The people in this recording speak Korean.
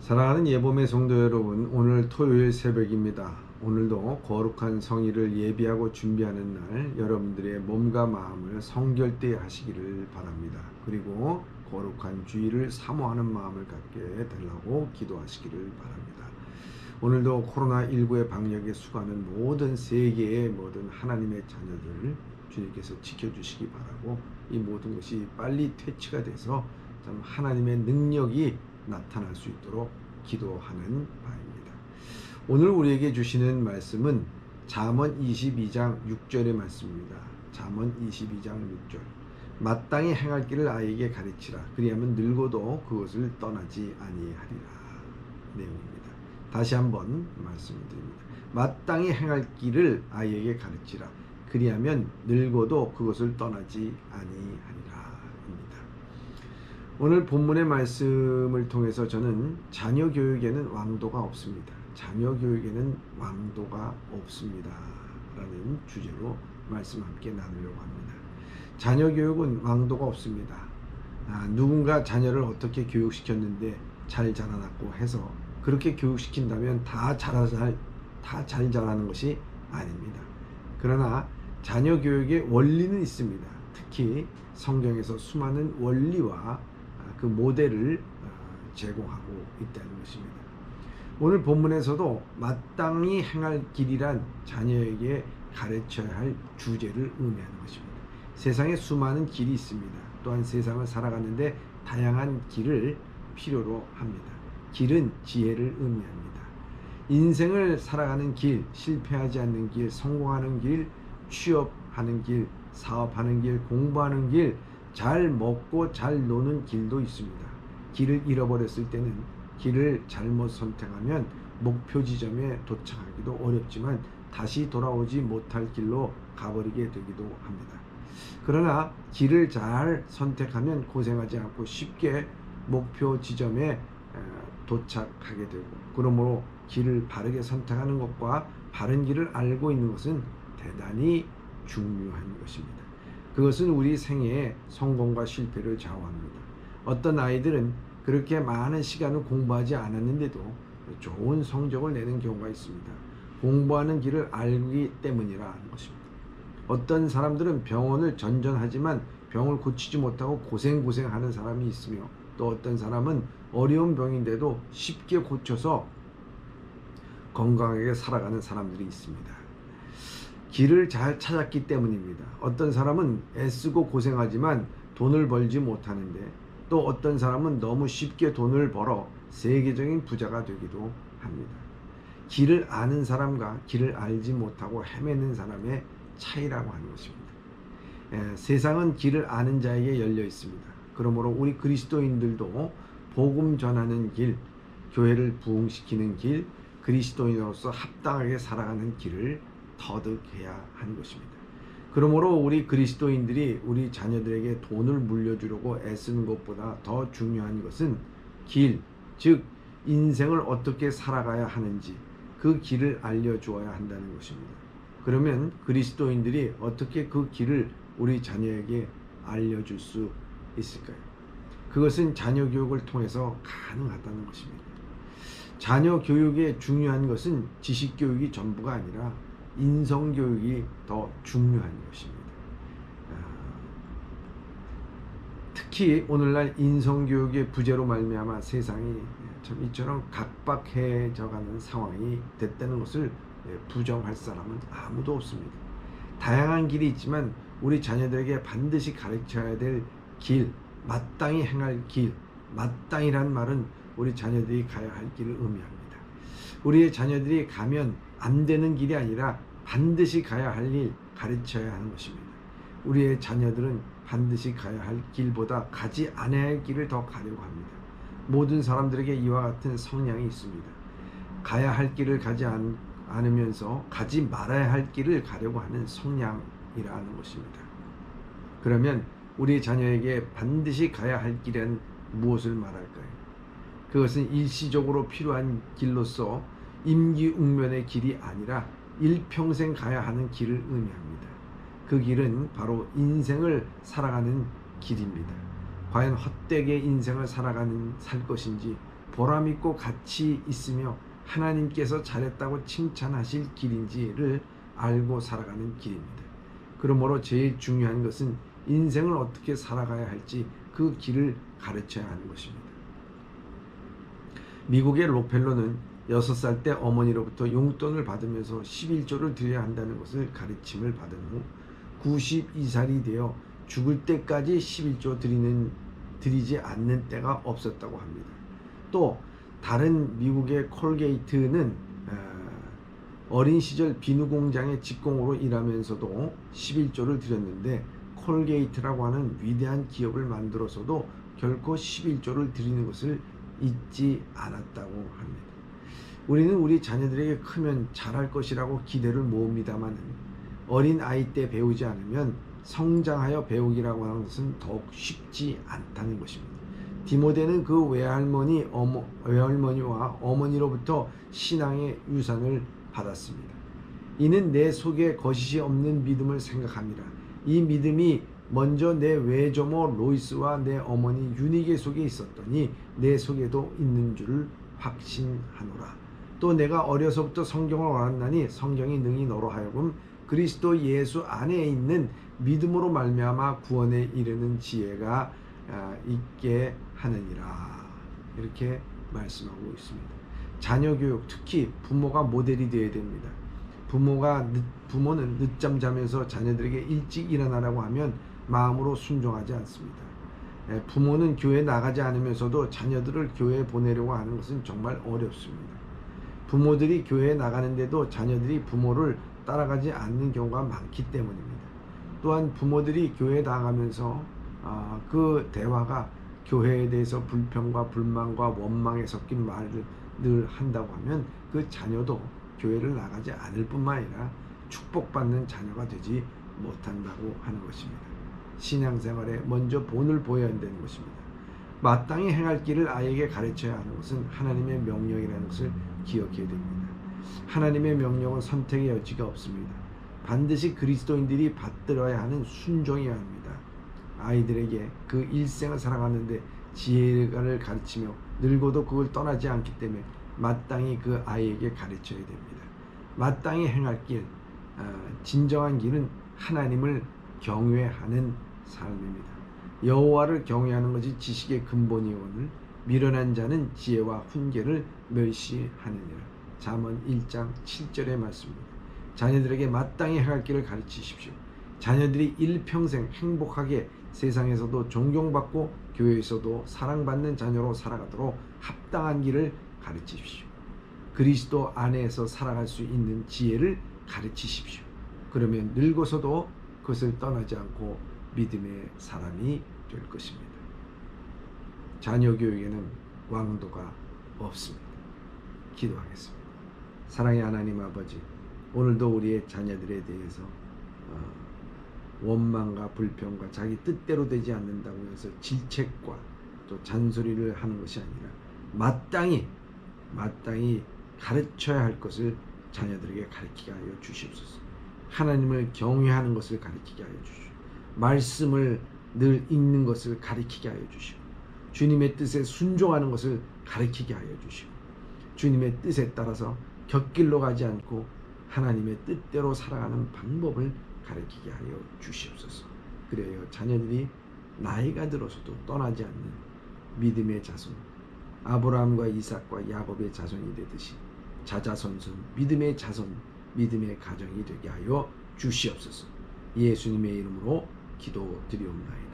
사랑하는 예봄의 성도 여러분, 오늘 토요일 새벽입니다. 오늘도 거룩한 성일을 예비하고 준비하는 날, 여러분들의 몸과 마음을 성결되게 하시기를 바랍니다. 그리고 거룩한 주의를 사모하는 마음을 갖게 달라고 기도하시기를 바랍니다. 오늘도 코로나19의 방역에 수고하는 모든 세계의 모든 하나님의 자녀들 주님께서 지켜주시기 바라고, 이 모든 것이 빨리 퇴치가 돼서 참 하나님의 능력이 나타날 수 있도록 기도하는 바입니다. 오늘 우리에게 주시는 말씀은 잠언 22장 6절의 말씀입니다. 잠언 22장 6절. 마땅히 행할 길을 아이에게 가르치라. 그리하면 늙어도 그것을 떠나지 아니하리라. 내용입니다. 다시 한번 말씀드립니다. 마땅히 행할 길을 아이에게 가르치라. 그리하면 늙어도 그것을 떠나지 아니하리라. 오늘 본문의 말씀을 통해서 저는 자녀 교육에는 왕도가 없습니다. 자녀 교육에는 왕도가 없습니다. 라는 주제로 말씀 함께 나누려고 합니다. 자녀 교육은 왕도가 없습니다. 누군가 자녀를 어떻게 교육시켰는데 잘 자라났고 해서 그렇게 교육시킨다면 다 잘 자라는 것이 아닙니다. 그러나 자녀 교육의 원리는 있습니다. 특히 성경에서 수많은 원리와 그 모델을 제공하고 있다는 것입니다. 오늘 본문에서도 마땅히 행할 길이란 자녀에게 가르쳐야 할 주제를 의미하는 것입니다. 세상에 수많은 길이 있습니다. 또한 세상을 살아가는데 다양한 길을 필요로 합니다. 길은 지혜를 의미합니다. 인생을 살아가는 길, 실패하지 않는 길, 성공하는 길, 취업하는 길, 사업하는 길, 공부하는 길, 잘 먹고 잘 노는 길도 있습니다. 길을 잃어버렸을 때는 길을 잘못 선택하면 목표 지점에 도착하기도 어렵지만 다시 돌아오지 못할 길로 가버리게 되기도 합니다. 그러나 길을 잘 선택하면 고생하지 않고 쉽게 목표 지점에 도착하게 되고, 그러므로 길을 바르게 선택하는 것과 바른 길을 알고 있는 것은 대단히 중요한 것입니다. 그것은 우리 생애의 성공과 실패를 좌우합니다. 어떤 아이들은 그렇게 많은 시간을 공부하지 않았는데도 좋은 성적을 내는 경우가 있습니다. 공부하는 길을 알기 때문이라는 것입니다. 어떤 사람들은 병원을 전전하지만 병을 고치지 못하고 고생하는 사람이 있으며, 또 어떤 사람은 어려운 병인데도 쉽게 고쳐서 건강하게 살아가는 사람들이 있습니다. 길을 잘 찾았기 때문입니다. 어떤 사람은 애쓰고 고생하지만 돈을 벌지 못하는데, 또 어떤 사람은 너무 쉽게 돈을 벌어 세계적인 부자가 되기도 합니다. 길을 아는 사람과 길을 알지 못하고 헤매는 사람의 차이라고 하는 것입니다. 세상은 길을 아는 자에게 열려 있습니다. 그러므로 우리 그리스도인들도 복음 전하는 길, 교회를 부흥시키는 길, 그리스도인으로서 합당하게 살아가는 길을 터득해야 하는 것입니다. 그러므로 우리 그리스도인들이 우리 자녀들에게 돈을 물려주려고 애쓰는 것보다 더 중요한 것은 길, 즉 인생을 어떻게 살아가야 하는지 그 길을 알려주어야 한다는 것입니다. 그러면 그리스도인들이 어떻게 그 길을 우리 자녀에게 알려줄 수 있을까요? 그것은 자녀 교육을 통해서 가능하다는 것입니다. 자녀 교육에 중요한 것은 지식 교육이 전부가 아니라 인성 교육이 더 중요한 것입니다. 특히 오늘날 인성 교육의 부재로 말미암아 세상이 참 이처럼 각박해져가는 상황이 됐다는 것을 부정할 사람은 아무도 없습니다. 다양한 길이 있지만 우리 자녀들에게 반드시 가르쳐야 될 길, 마땅히 행할 길, 마땅이란 말은 우리 자녀들이 가야 할 길을 의미합니다. 우리의 자녀들이 가면 안 되는 길이 아니라 반드시 가야 할 일 가르쳐야 하는 것입니다. 우리의 자녀들은 반드시 가야 할 길보다 가지 않아야 할 길을 더 가려고 합니다. 모든 사람들에게 이와 같은 성향이 있습니다. 가야 할 길을 가지 않으면서 가지 말아야 할 길을 가려고 하는 성향이라는 것입니다. 그러면 우리 자녀에게 반드시 가야 할 길은 무엇을 말할까요? 그것은 일시적으로 필요한 길로서 임기응변의 길이 아니라 일평생 가야 하는 길을 의미합니다. 그 길은 바로 인생을 살아가는 길입니다. 과연 헛되게 인생을 살 것인지 보람있고 가치 있으며 하나님께서 잘했다고 칭찬하실 길인지를 알고 살아가는 길입니다. 그러므로 제일 중요한 것은 인생을 어떻게 살아가야 할지 그 길을 가르쳐야 하는 것입니다. 미국의 록펠러는 6살 때 어머니로부터 용돈을 받으면서 11조를 드려야 한다는 것을 가르침을 받은 후 92살이 되어 죽을 때까지 11조 드리지 않는 때가 없었다고 합니다. 또 다른 미국의 콜게이트는 어린 시절 비누 공장의 직공으로 일하면서도 11조를 드렸는데 콜게이트라고 하는 위대한 기업을 만들어서도 결코 11조를 드리는 것을 잊지 않았다고 합니다. 우리는 우리 자녀들에게 크면 잘할 것이라고 기대를 모읍니다만 어린 아이 때 배우지 않으면 성장하여 배우기라고 하는 것은 더욱 쉽지 않다는 것입니다. 디모데는 그 외할머니와 어머니로부터 신앙의 유산을 받았습니다. 이는 내 속에 거짓이 없는 믿음을 생각합니다. 이 믿음이 먼저 내 외조모 로이스와 내 어머니 유니게 속에 있었더니 내 속에도 있는 줄을 확신하노라. 또 내가 어려서부터 성경을 알았나니 성경이 능히 너로 하여금 그리스도 예수 안에 있는 믿음으로 말미암아 구원에 이르는 지혜가 있게 하느니라. 이렇게 말씀하고 있습니다. 자녀 교육, 특히 부모가 모델이 되어야 됩니다. 부모는 늦잠 자면서 자녀들에게 일찍 일어나라고 하면 마음으로 순종하지 않습니다. 부모는 교회 나가지 않으면서도 자녀들을 교회에 보내려고 하는 것은 정말 어렵습니다. 부모들이 교회에 나가는데도 자녀들이 부모를 따라가지 않는 경우가 많기 때문입니다. 또한 부모들이 교회에 나가면서 그 대화가 교회에 대해서 불평과 불만과 원망에 섞인 말을 늘 한다고 하면 그 자녀도 교회를 나가지 않을 뿐만 아니라 축복받는 자녀가 되지 못한다고 하는 것입니다. 신앙생활에 먼저 본을 보여야 한다는 것입니다. 마땅히 행할 길을 아이에게 가르쳐야 하는 것은 하나님의 명령이라는 것을 기억해야 됩니다. 하나님의 명령은 선택의 여지가 없습니다. 반드시 그리스도인들이 받들어야 하는 순종이어야 합니다. 아이들에게 그 일생을 살아가는데 지혜를 가르치며 늙어도 그걸 떠나지 않기 때문에 마땅히 그 아이에게 가르쳐야 됩니다. 마땅히 행할 길, 진정한 길은 하나님을 경외하는 삶입니다. 여호와를 경외하는 것이 지식의 근본이오늘 미련한 자는 지혜와 훈계를 멸시하느니라. 잠언 1장 7절의 말씀입니다. 자녀들에게 마땅히 행할 길을 가르치십시오. 자녀들이 일평생 행복하게 세상에서도 존경받고 교회에서도 사랑받는 자녀로 살아가도록 합당한 길을 가르치십시오. 그리스도 안에서 살아갈 수 있는 지혜를 가르치십시오. 그러면 늙어서도 그것을 떠나지 않고 믿음의 사람이 될 것입니다. 자녀 교육에는 왕도가 없습니다. 기도하겠습니다. 사랑의 하나님 아버지, 오늘도 우리의 자녀들에 대해서 원망과 불평과 자기 뜻대로 되지 않는다고 해서 질책과 또 잔소리를 하는 것이 아니라 마땅히 가르쳐야 할 것을 자녀들에게 가르치게 하여 주시옵소서. 하나님을 경외하는 것을 가르치게 하여 주시옵소서. 말씀을 늘 읽는 것을 가르치게 하여 주시고 주님의 뜻에 순종하는 것을 가르치게 하여 주시고 주님의 뜻에 따라서 곁길로 가지 않고 하나님의 뜻대로 살아가는 방법을 가르치게 하여 주시옵소서. 그래요 자녀들이 나이가 들어서도 떠나지 않는 믿음의 자손, 아브라함과 이삭과 야곱의 자손이 되듯이 자자손손 믿음의 자손, 믿음의 가정이 되게 하여 주시옵소서. 예수님의 이름으로 기도드리옵나이다.